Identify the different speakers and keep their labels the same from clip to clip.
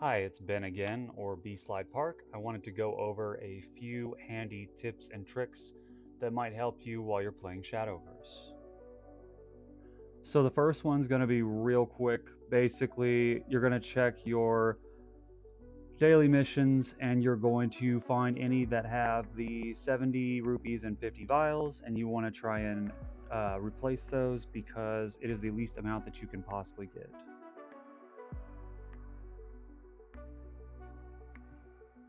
Speaker 1: Hi, it's Ben again, or B Slide Park. I wanted to go over a few handy tips and tricks that might help you while you're playing Shadowverse. So the first one's going to be real quick. Basically, you're going to check your daily missions and you're going to find any that have the 70 rupees and 50 vials, and you want to try and replace those because it is the least amount that you can possibly get.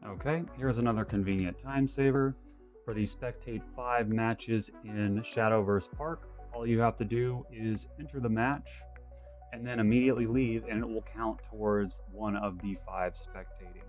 Speaker 1: Okay, here's another convenient time saver. For the Spectate 5 matches in Shadowverse Park, all you have to do is enter the match and then immediately leave, and it will count towards one of the 5 spectatings.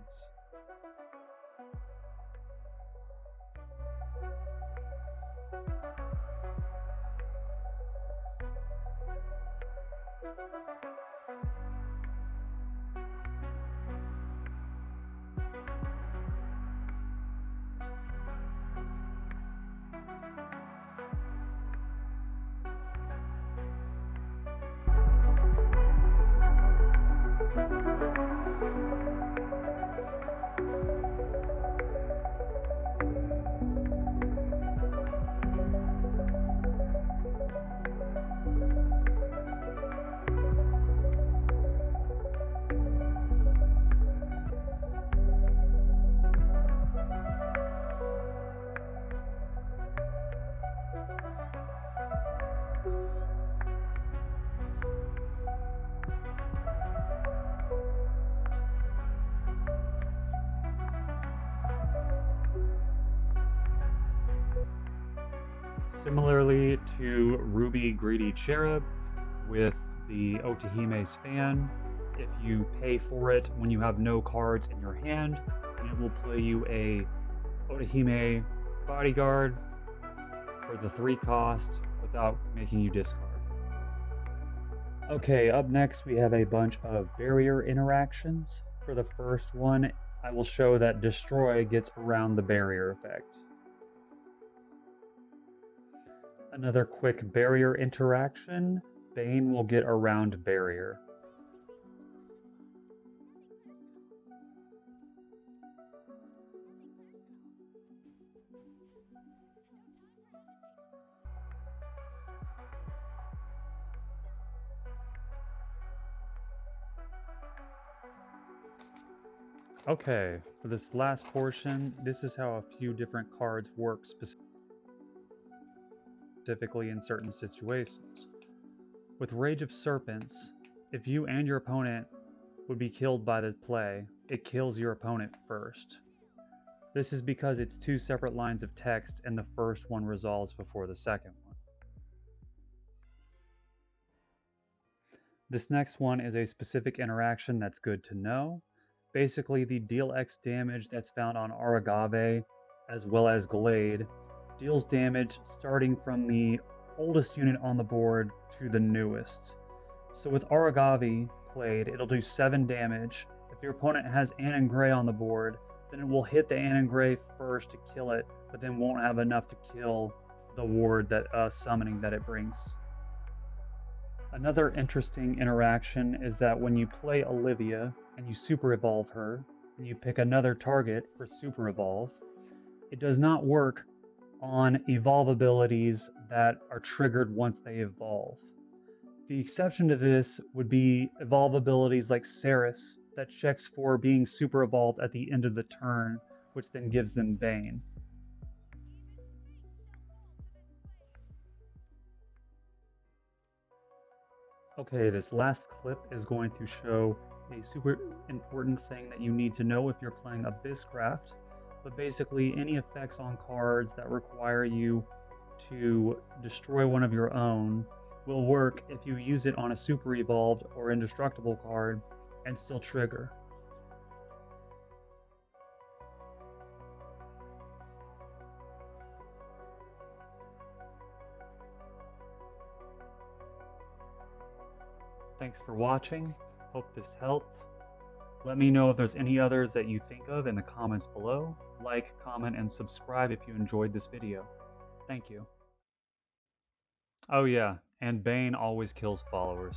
Speaker 1: Similarly to Ruby Greedy Cherub with the Otahime's fan, if you pay for it when you have no cards in your hand, then it will play you a Otahime Bodyguard for the 3 cost without making you discard. Okay, up next we have a bunch of barrier interactions. For the first one, I will show that Destroy gets around the barrier effect. Another quick barrier interaction, Bane will get around barrier. Okay, for this last portion, this is how a few different cards work specifically in certain situations. With Rage of Serpents, if you and your opponent would be killed by the play, it kills your opponent first. This is because it's 2 separate lines of text and the first one resolves before the second one. This next one is a specific interaction that's good to know. Basically, the deal X damage that's found on Aragave as well as Glade deals damage starting from the oldest unit on the board to the newest. So with Aragave played, it'll do 7 damage. If your opponent has Anon Gray on the board, then it will hit the Anon Gray first to kill it, but then won't have enough to kill the ward that summoning that it brings. Another interesting interaction is that when you play Olivia and you super evolve her, and you pick another target for super evolve, it does not work on evolve abilities that are triggered once they evolve. The exception to this would be evolve abilities like Ceres that checks for being super evolved at the end of the turn, which then gives them Bane. Okay, this last clip is going to show a super important thing that you need to know if you're playing Abysscraft, but basically any effects on cards that require you to destroy one of your own will work if you use it on a super evolved or indestructible card and still trigger. Thanks for watching. Hope this helped. Let me know if there's any others that you think of in the comments below. Like, comment, and subscribe if you enjoyed this video. Thank you. Oh yeah, and Bane always kills followers.